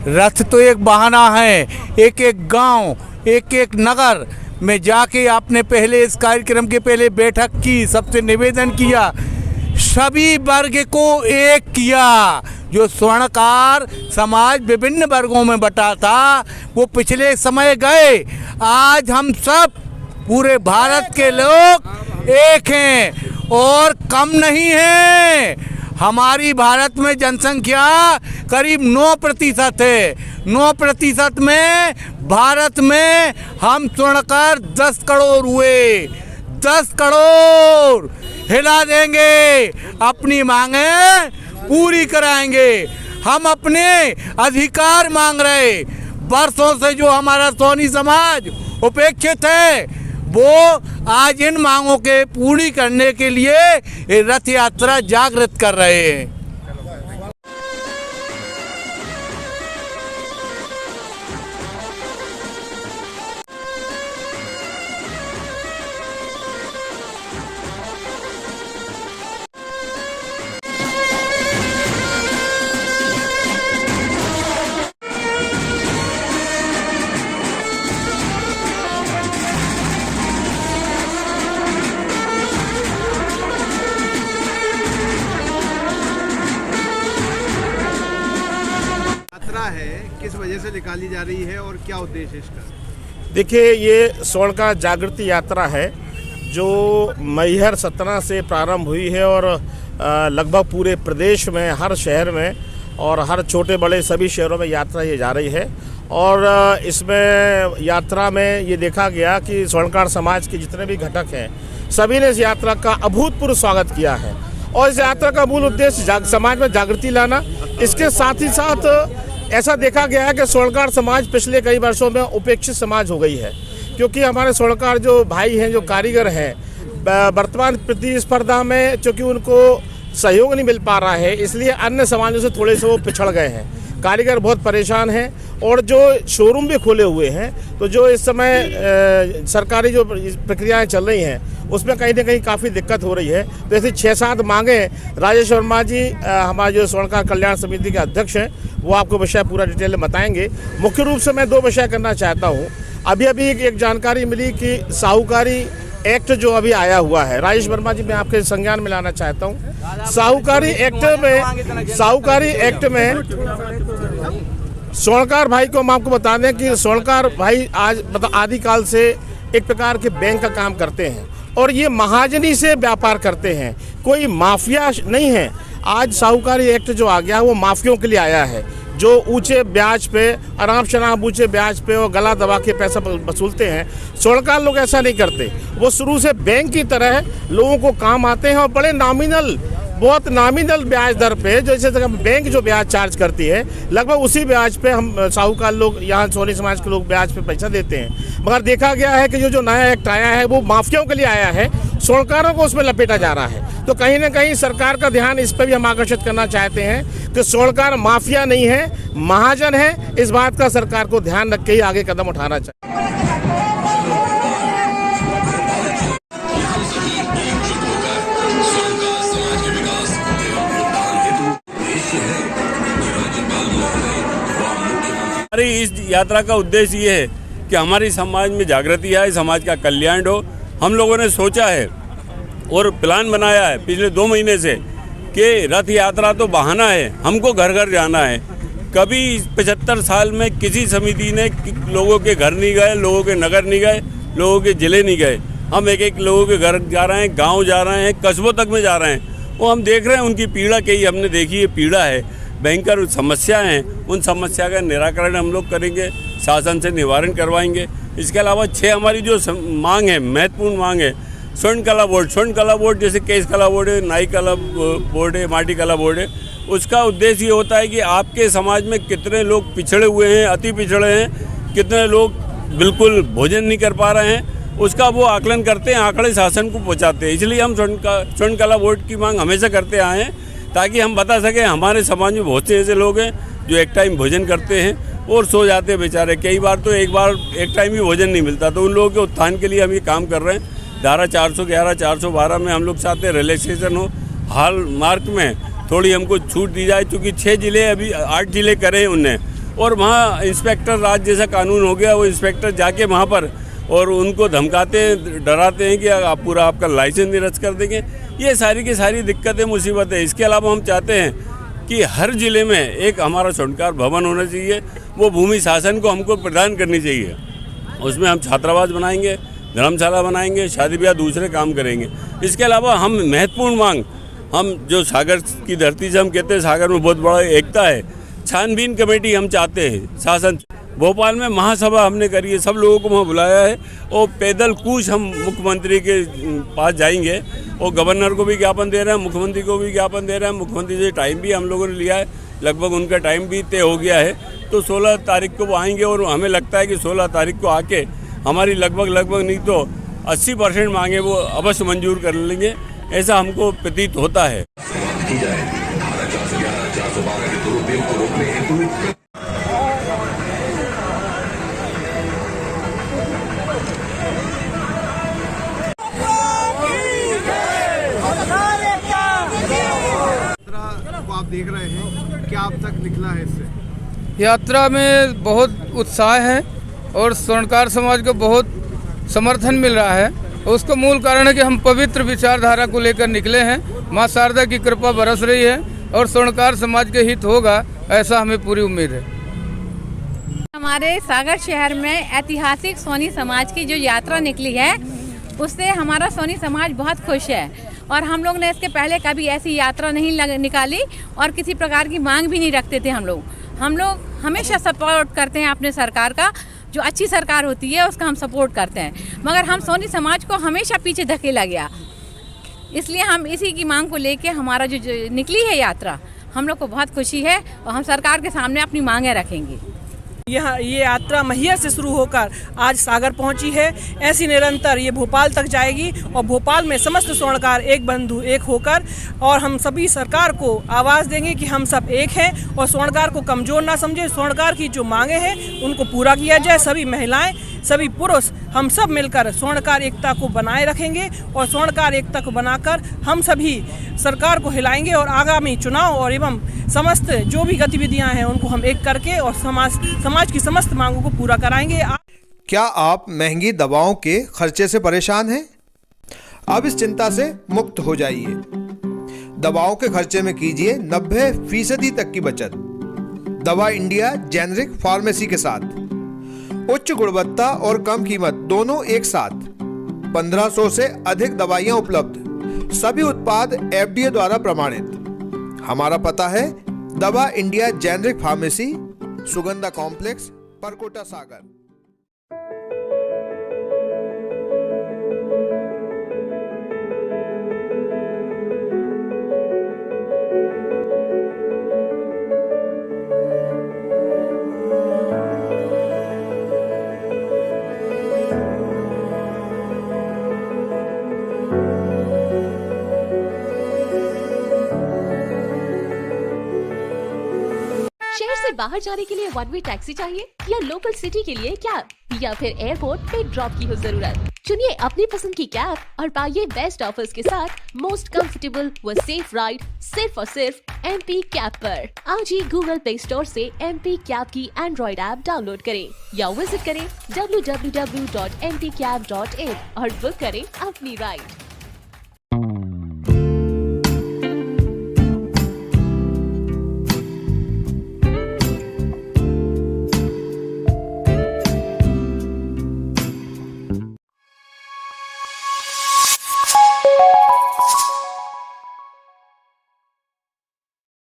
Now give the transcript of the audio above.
रथ तो एक बहाना है। एक एक गांव, एक एक नगर में जाके आपने पहले इस कार्यक्रम के पहले बैठक की, सबसे निवेदन किया, सभी वर्ग को एक किया। जो स्वर्णकार समाज विभिन्न वर्गों में बटा था वो पिछले समय गए। आज हम सब पूरे भारत के लोग एक हैं और कम नहीं हैं। हमारी भारत में जनसंख्या करीब 9% है। 9% में भारत में हम स्वर्णकार 10 करोड़ हुए। 10 करोड़ हिला देंगे, अपनी मांगे पूरी कराएंगे। हम अपने अधिकार मांग रहे। वर्षों से जो हमारा सोनी समाज उपेक्षित है वो आज इन मांगों के पूरी करने के लिए रथ यात्रा जागृत कर रहे हैं। है किस वजह से निकाली जा रही है और क्या उद्देश्य है इसका? देखिए, ये स्वर्णकार जागृति यात्रा है जो मैहर सतना से प्रारंभ हुई है और लगभग पूरे प्रदेश में, हर शहर में और हर छोटे बड़े सभी शहरों में यात्रा ये जा रही है। और इसमें यात्रा में ये देखा गया कि स्वर्णकार समाज के जितने भी घटक हैं सभी ने इस यात्रा का अभूतपूर्व स्वागत किया है। और इस यात्रा का मूल उद्देश्य समाज में जागृति लाना। इसके साथ ही साथ ऐसा देखा गया है कि स्वर्णकार समाज पिछले कई वर्षों में उपेक्षित समाज हो गई है, क्योंकि हमारे स्वर्णकार जो भाई हैं, जो कारीगर हैं, वर्तमान प्रतिस्पर्धा में चूँकि उनको सहयोग नहीं मिल पा रहा है, इसलिए अन्य समाजों से थोड़े से वो पिछड़ गए हैं। कारीगर बहुत परेशान हैं और जो शोरूम भी खोले हुए हैं, तो जो इस समय सरकारी जो प्रक्रियाएं चल रही हैं उसमें कहीं ना कहीं काफ़ी दिक्कत हो रही है। तो ऐसी 6-7 मांगें राजेश वर्मा जी, हमारे जो स्वर्णकार कल्याण समिति के अध्यक्ष हैं, वो आपको विषय पूरा डिटेल में बताएंगे। मुख्य रूप से मैं 2 विषय करना चाहता हूँ। अभी एक जानकारी मिली कि साहूकारी एक्ट जो अभी आया हुआ है, राजेश वर्मा जी मैं आपके संज्ञान में लाना चाहता हूँ। साहूकारी एक्ट में स्वर्णकार भाई को हम आपको बता दें कि स्वर्णकार भाई आज मतलब आदिकाल से एक प्रकार के बैंक का काम करते हैं और ये महाजनी से व्यापार करते हैं, कोई माफिया नहीं है। आज साहूकारी एक्ट जो आ गया है वो माफियों के लिए आया है, जो ऊंचे ब्याज पे, आराम शराब ऊंचे ब्याज पे और गला दबा के पैसा वसूलते हैं। स्वर्णकार लोग ऐसा नहीं करते, वो शुरू से बैंक की तरह लोगों को काम आते हैं और बड़े बहुत नामिनल ब्याज दर पे, जैसे बैंक जो ब्याज चार्ज करती है लगभग उसी ब्याज पे हम साहूकार लोग, यहाँ सोनी समाज के लोग ब्याज पे पैसा देते हैं। मगर देखा गया है कि जो नया एक्ट आया है वो माफियाओं के लिए आया है, स्वर्णकारों को उसमें लपेटा जा रहा है। तो कहीं ना कहीं सरकार का ध्यान इस पर भी हम आकर्षित करना चाहते हैं कि स्वर्णकार माफिया नहीं है, महाजन है। इस बात का सरकार को ध्यान रख के ही आगे कदम उठाना चाहिए। हमारी इस यात्रा का उद्देश्य ये है कि हमारी समाज में जागृति आए, समाज का कल्याण हो। हम लोगों ने सोचा है और प्लान बनाया है पिछले 2 महीने से कि रथ यात्रा तो बहाना है, हमको घर घर जाना है। कभी 75 साल में किसी समिति ने लोगों के घर नहीं गए, लोगों के नगर नहीं गए, लोगों के जिले नहीं गए। हम एक लोगों के घर जा रहे हैं, गाँव जा रहे हैं, कस्बों तक में जा रहे हैं। वो हम देख रहे हैं उनकी पीड़ा कई हमने देखी है, पीड़ा है, भयंकर समस्या हैं। उन समस्या का निराकरण हम लोग करेंगे, शासन से निवारण करवाएंगे। इसके अलावा 6 हमारी जो मांग है, महत्वपूर्ण मांग है, स्वर्ण कला बोर्ड जैसे केश कला बोर्ड है, नाई कला बोर्ड है, माटी कला बोर्ड है। उसका उद्देश्य ये होता है कि आपके समाज में कितने लोग पिछड़े हुए हैं, अति पिछड़े हैं, कितने लोग बिल्कुल भोजन नहीं कर पा रहे हैं, उसका वो आकलन करते हैं, आंकड़े शासन को पहुँचाते हैं। इसलिए हम स्वर्ण कला बोर्ड की मांग हमेशा करते आए हैं, ताकि हम बता सकें हमारे समाज में बहुत से ऐसे लोग हैं जो एक टाइम भोजन करते हैं और सो जाते हैं बेचारे। कई बार तो एक टाइम ही भोजन नहीं मिलता, तो उन लोगों के उत्थान के लिए हम ये काम कर रहे हैं। धारा 411, 412 में हम लोग चाहते हैं रिलैक्सेशन हो, हाल मार्क में थोड़ी हमको छूट दी जाए, क्योंकि 6 जिले अभी 8 जिले करे हैं उनने, और वहाँ इंस्पेक्टर राज जैसा कानून हो गया, वो इंस्पेक्टर जाके वहाँ पर और उनको धमकाते हैं, डराते हैं कि आप पूरा आपका लाइसेंस निरस्त कर देंगे। ये सारी की सारी दिक्कतें, मुसीबतें। इसके अलावा हम चाहते हैं कि हर ज़िले में एक हमारा स्वर्णकार भवन होना चाहिए, वो भूमि शासन को हमको प्रदान करनी चाहिए। उसमें हम छात्रावास बनाएंगे, धर्मशाला बनाएंगे, शादी ब्याह दूसरे काम करेंगे। इसके अलावा हम महत्वपूर्ण मांग, हम जो सागर की धरती से हम कहते हैं सागर में बहुत बड़ा एकता है, छानबीन कमेटी हम चाहते हैं। शासन भोपाल में महासभा हमने करी है, सब लोगों को वहाँ बुलाया है और पैदल कूच हम मुख्यमंत्री के पास जाएंगे और गवर्नर को भी ज्ञापन दे रहे हैं, मुख्यमंत्री को भी ज्ञापन दे रहे हैं। मुख्यमंत्री से टाइम भी हम लोगों ने लिया है, लगभग उनका टाइम भी तय हो गया है। तो 16 तारीख को वो आएंगे और हमें लगता है कि 16 तारीख को आके हमारी लगभग नहीं तो 80% मांगे वो अवश्य मंजूर कर लेंगे, ऐसा हमको प्रतीत होता है। को आप देख रहे हैं, क्या अब तक निकला है इससे? यात्रा में बहुत उत्साह है और स्वर्णकार समाज को बहुत समर्थन मिल रहा है। उसका मूल कारण है कि हम पवित्र विचारधारा को लेकर निकले हैं। माँ शारदा की कृपा बरस रही है और स्वर्णकार समाज के हित होगा, ऐसा हमें पूरी उम्मीद है। हमारे सागर शहर में ऐतिहासिक सोनी समाज की जो यात्रा निकली है, उससे हमारा सोनी समाज बहुत खुश है। और हम लोग ने इसके पहले कभी ऐसी यात्रा नहीं निकाली और किसी प्रकार की मांग भी नहीं रखते थे। हम लोग हमेशा सपोर्ट करते हैं अपने सरकार का, जो अच्छी सरकार होती है उसका हम सपोर्ट करते हैं। मगर हम सोनी समाज को हमेशा पीछे धकेला गया, इसलिए हम इसी की मांग को लेके हमारा जो निकली है यात्रा, हम लोग को बहुत खुशी है और हम सरकार के सामने अपनी मांगें रखेंगे। ये यात्रा मैहर से शुरू होकर आज सागर पहुंची है। ऐसी निरंतर ये भोपाल तक जाएगी और भोपाल में समस्त स्वर्णकार एक बंधु एक होकर, और हम सभी सरकार को आवाज़ देंगे कि हम सब एक हैं और स्वर्णकार को कमज़ोर ना समझे। स्वर्णकार की जो मांगे हैं उनको पूरा किया जाए। सभी महिलाएं, सभी पुरुष, हम सब मिलकर स्वर्णकार एकता को बनाए रखेंगे और स्वर्णकार एकता को बनाकर हम सभी सरकार को हिलाएंगे और आगामी चुनाव और एवं समस्त जो भी गतिविधियां हैं उनको हम एक करके और समाज की समस्त मांगों को पूरा कराएंगे। क्या आप महंगी दवाओं के खर्चे से परेशान हैं? अब इस चिंता से मुक्त हो जाइए। दवाओं के खर्चे में कीजिए 90% तक की बचत। दवा इंडिया जेनेरिक फार्मेसी के साथ उच्च गुणवत्ता और कम कीमत दोनों एक साथ। 1500 से अधिक दवाइयां उपलब्ध, सभी उत्पाद FDA द्वारा प्रमाणित। हमारा पता है दवा India generic pharmacy, Sugandha complex, Parkota Sagar. शहर से बाहर जाने के लिए वन वे टैक्सी चाहिए या लोकल सिटी के लिए कैब या फिर एयरपोर्ट पे ड्रॉप की हो जरूरत? चुनिए अपनी पसंद की कैब और पाइए बेस्ट ऑफर्स के साथ मोस्ट कंफर्टेबल व सेफ राइड सिर्फ और सिर्फ MP कैब पर। आज ही गूगल प्ले स्टोर से MP कैब की एंड्रॉइड ऐप डाउनलोड करें या विजिट करें www.mpcab.in और बुक करें अपनी राइड।